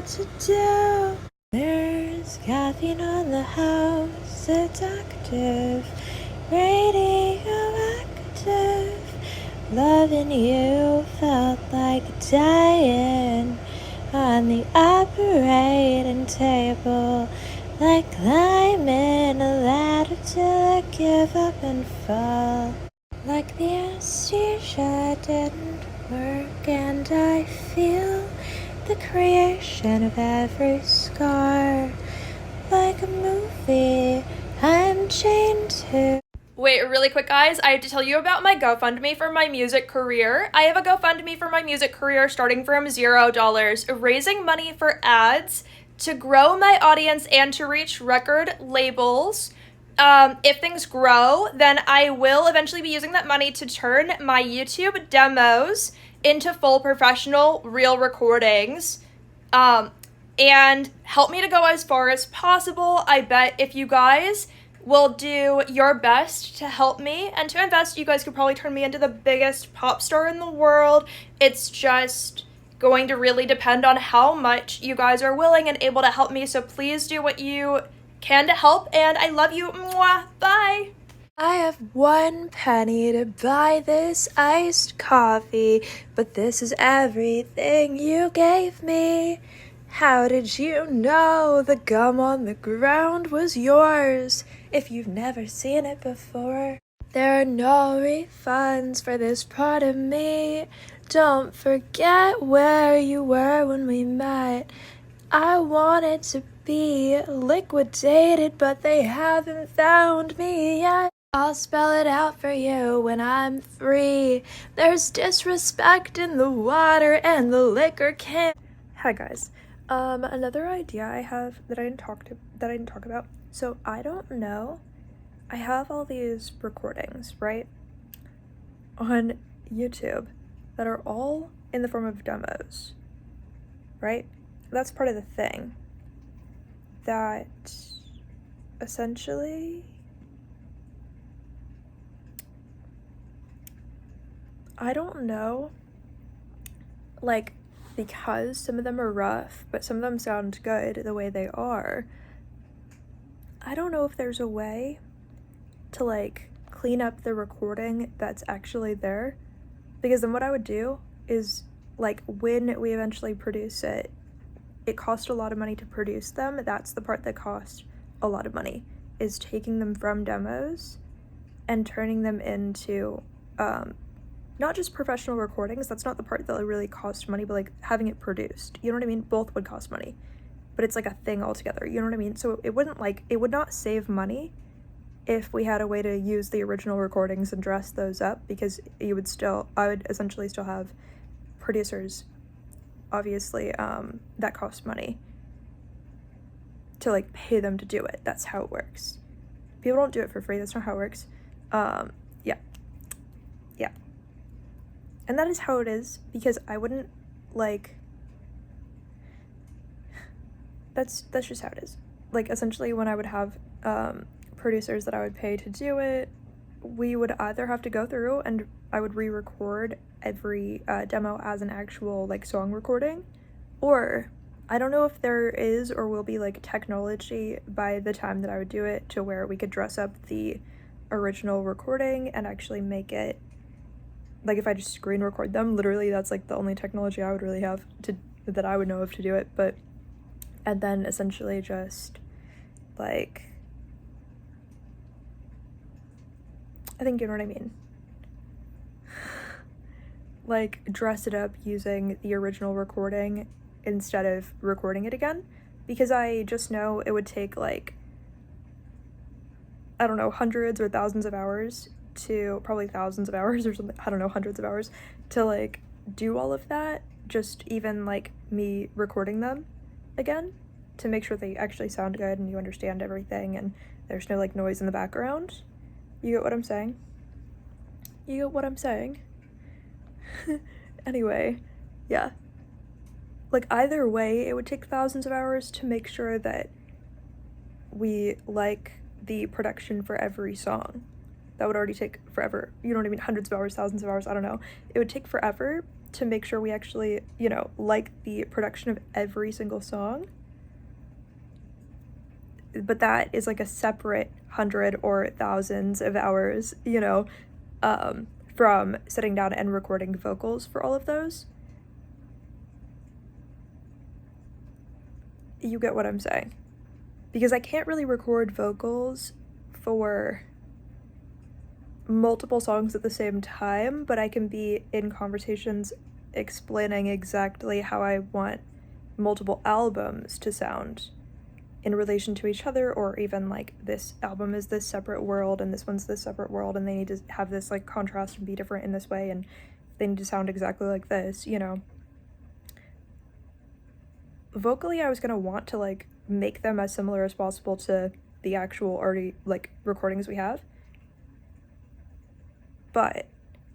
what to do. There's caffeine on the house, it's active, radioactive. Loving you felt like dying on the operating table, like climbing a ladder till I give up and fall. Like the anesthesia didn't work, and I feel the creation of every scar. Like a movie I'm chained to. Wait, really quick, guys, I have to tell you about my GoFundMe for my music career. I have a GoFundMe for my music career starting from $0, raising money for ads to grow my audience and to reach record labels. If things grow, then I will eventually be using that money to turn my YouTube demos into full professional real recordings. And help me to go as far as possible. I bet if you guys will do your best to help me and to invest, you guys could probably turn me into the biggest pop star in the world. It's just going to really depend on how much you guys are willing and able to help me. So please do what you can to help, and I love you. Mwah. Bye. I have 1 penny to buy this iced coffee, but this is everything you gave me. How did you know the gum on the ground was yours if you've never seen it before? There are no refunds for this part of me. Don't forget where you were when we met. I wanted to be liquidated, but they haven't found me yet. I'll spell it out for you when I'm free. There's disrespect in the water and the liquor can. Hi guys. Another idea I have that I didn't talk about. So I don't know. I have all these recordings, right, on YouTube that are all in the form of demos, right? That's part of the thing. That essentially I don't know, like, because some of them are rough, but some of them sound good the way they are. I don't know if there's a way to, like, clean up the recording that's actually there, because then what I would do is, like, when we eventually produce it, it cost a lot of money to produce them. That's the part that cost a lot of money, is taking them from demos and turning them into not just professional recordings. That's not the part that really cost money, but like having it produced, you know what I mean? Both would cost money, but it's like a thing altogether, you know what I mean? So it would not save money if we had a way to use the original recordings and dress those up, because I would essentially still have producers, obviously, that cost money to like pay them to do it. That's how it works. People don't do it for free. That's not how it works. Yeah. And that is how it is, because I wouldn't, like, that's just how it is. Like, essentially, when I would have producers that I would pay to do it, we would either have to go through and I would re-record every demo as an actual, like, song recording, or I don't know if there is or will be, like, technology by the time that I would do it to where we could dress up the original recording and actually make it, like, if I just screen record them, literally that's like the only technology I would really have that I would know of to do it. But and then essentially just, like, I think you know what I mean, like, dress it up using the original recording instead of recording it again, because I just know it would take, like, I don't know, hundreds or thousands of hours to, probably thousands of hours or something, I don't know, hundreds of hours to, like, do all of that, just even, like, me recording them again to make sure they actually sound good and you understand everything and there's no, like, noise in the background. You get what I'm saying? Anyway, yeah. Like, either way, it would take thousands of hours to make sure that we like the production for every song. That would already take forever. You know what I mean? Hundreds of hours, thousands of hours, I don't know. It would take forever to make sure we actually, you know, like the production of every single song. But that is like a separate 100 or thousands of hours, you know, from sitting down and recording vocals for all of those. You get what I'm saying? Because I can't really record vocals for multiple songs at the same time, but I can be in conversations explaining exactly how I want multiple albums to sound in relation to each other, or even like this album is this separate world and this one's this separate world, and they need to have this like contrast and be different in this way, and they need to sound exactly like this, you know. Vocally, I was gonna want to like make them as similar as possible to the actual already like recordings we have. But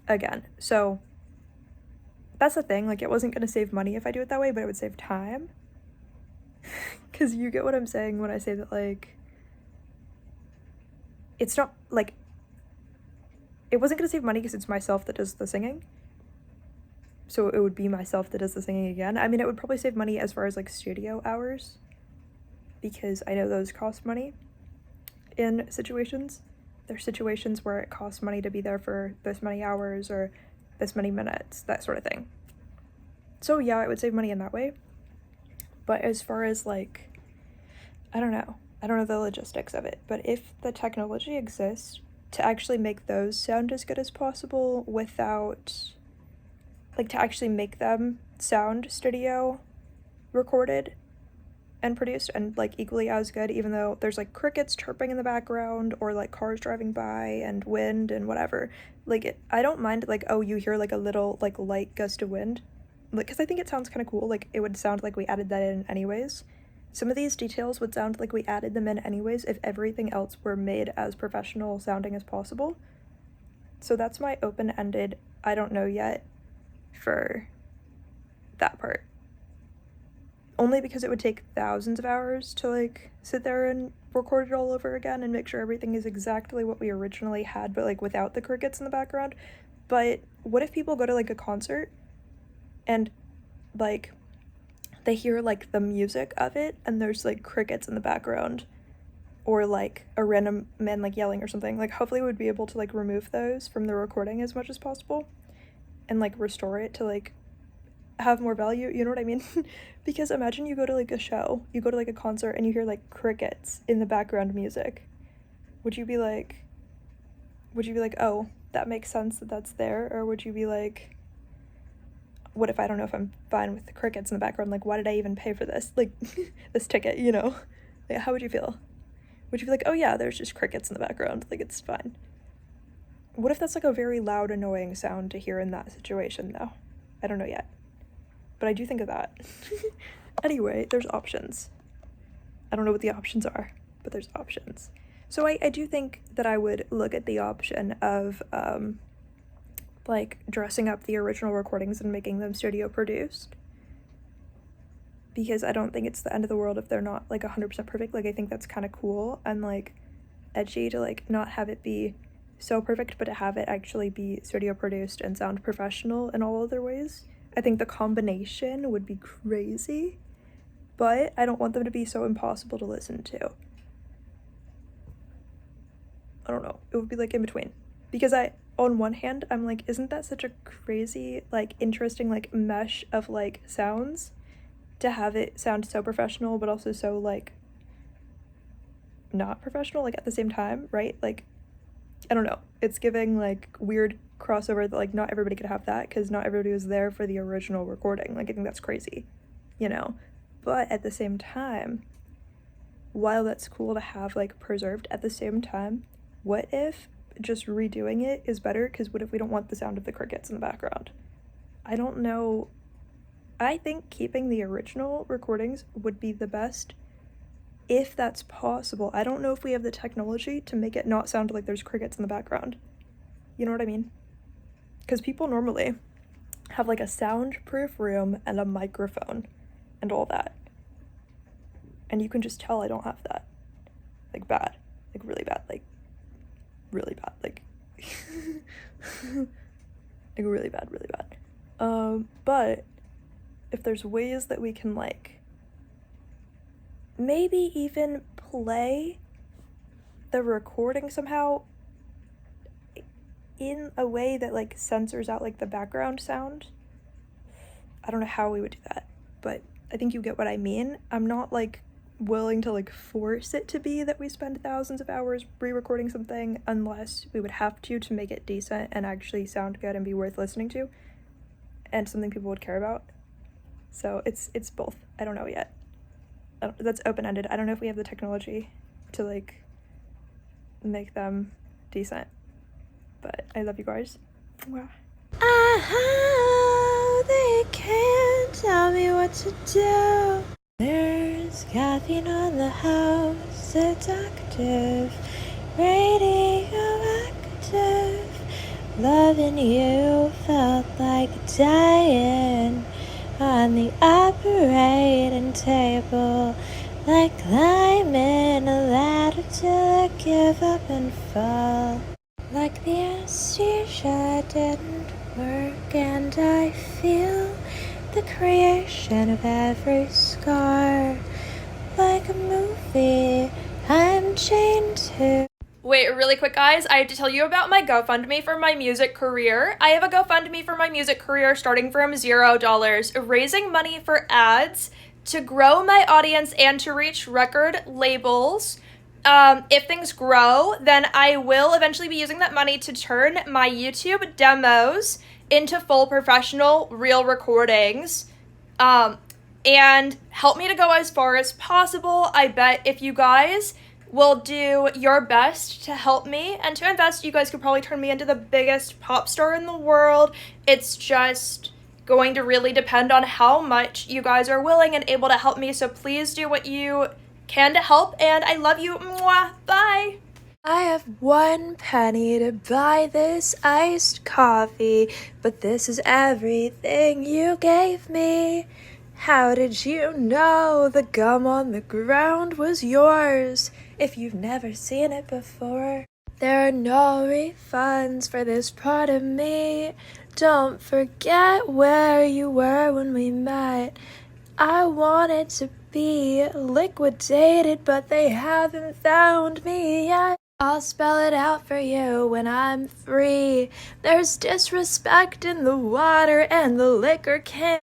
again, so that's the thing, like it wasn't gonna save money if I do it that way, but it would save time. Because you get what I'm saying when I say that, like, it's not like it wasn't gonna save money because it's myself that does the singing. So it would be myself that does the singing again. I mean, it would probably save money as far as like studio hours, because I know those cost money in situations. There's situations where it costs money to be there for this many hours or this many minutes, that sort of thing. So yeah, it would save money in that way. But as far as like, I don't know the logistics of it, but if the technology exists to actually make those sound as good as possible without, like, to actually make them sound studio recorded and produced and like equally as good, even though there's like crickets chirping in the background or like cars driving by and wind and whatever, like I don't mind like, oh, you hear like a little like light gust of wind, like, because I think it sounds kind of cool. Like it would sound like we added that in anyways. Some of these details would sound like we added them in anyways if everything else were made as professional sounding as possible. So that's my open-ended I don't know yet for that part. Only because it would take thousands of hours to like sit there and record it all over again and make sure everything is exactly what we originally had, but like without the crickets in the background. But what if people go to like a concert and like they hear like the music of it and there's like crickets in the background, or like a random man like yelling or something? Like hopefully we would be able to like remove those from the recording as much as possible and like restore it to like have more value, you know what I mean? Because imagine you go to like a show, you go to like a concert and you hear like crickets in the background music. Would you be like, oh, that makes sense that that's there? Or would you be like, what if I don't know if I'm fine with the crickets in the background? Like, why did I even pay for this? Like, this ticket, you know? Like, how would you feel? Would you be like, oh yeah, there's just crickets in the background, like it's fine? What if that's like a very loud, annoying sound to hear in that situation though? I don't know yet. But I do think of that. Anyway, there's options. I don't know what the options are, but there's options. So I do think that I would look at the option of like dressing up the original recordings and making them studio produced. Because I don't think it's the end of the world if they're not like 100% perfect. Like I think that's kind of cool and like edgy to like not have it be so perfect, but to have it actually be studio produced and sound professional in all other ways. I think the combination would be crazy, but I don't want them to be so impossible to listen to. I don't know. It would be like in between. Because on one hand, I'm like, isn't that such a crazy, like, interesting, like, mesh of, like, sounds to have it sound so professional, but also so, like, not professional, like, at the same time, right? Like, I don't know. It's giving, like, weird crossover that like not everybody could have that because not everybody was there for the original recording. Like I think that's crazy, you know. But at the same time, while that's cool to have like preserved, at the same time, what if just redoing it is better? Because what if we don't want the sound of the crickets in the background? I don't know. I think keeping the original recordings would be the best if that's possible. I don't know if we have the technology to make it not sound like there's crickets in the background. You know what I mean? Because people normally have like a soundproof room and a microphone and all that. And you can just tell I don't have that. Like bad. Like really bad. Like really bad. Like like really bad, really bad. But if there's ways that we can, like, maybe even play the recording somehow in a way that, like, censors out, like, the background sound. I don't know how we would do that, but I think you get what I mean. I'm not, like, willing to, like, force it to be that we spend thousands of hours re-recording something unless we would have to make it decent and actually sound good and be worth listening to and something people would care about. So it's both. I don't know yet. That's open-ended. I don't know if we have the technology to, like, make them decent, but I love you guys. Wow. They can't tell me what to do. There's caffeine on the house, it's active, radioactive. Loving you felt like dying on the operating table, like climbing a ladder till I give up and fall. Like the anesthesia didn't work, and I feel the creation of every scar. Like a movie I'm chained to. Wait, really quick, guys, I have to tell you about my GoFundMe for my music career. I have a GoFundMe for my music career starting from $0, raising money for ads to grow my audience and to reach record labels. If things grow, then I will eventually be using that money to turn my YouTube demos into full professional real recordings, and help me to go as far as possible. I bet if you guys will do your best to help me and to invest, you guys could probably turn me into the biggest pop star in the world. It's just going to really depend on how much you guys are willing and able to help me, so please do what you can to help, and I love you. Mwah. Bye. I have 1 penny to buy this iced coffee, but this is everything you gave me. How did you know the gum on the ground was yours if you've never seen it before? There are no refunds for this part of me. Don't forget where you were when we met. I wanted to be liquidated, but they haven't found me yet. I'll spell it out for you when I'm free. There's disrespect in the water and the liquor can.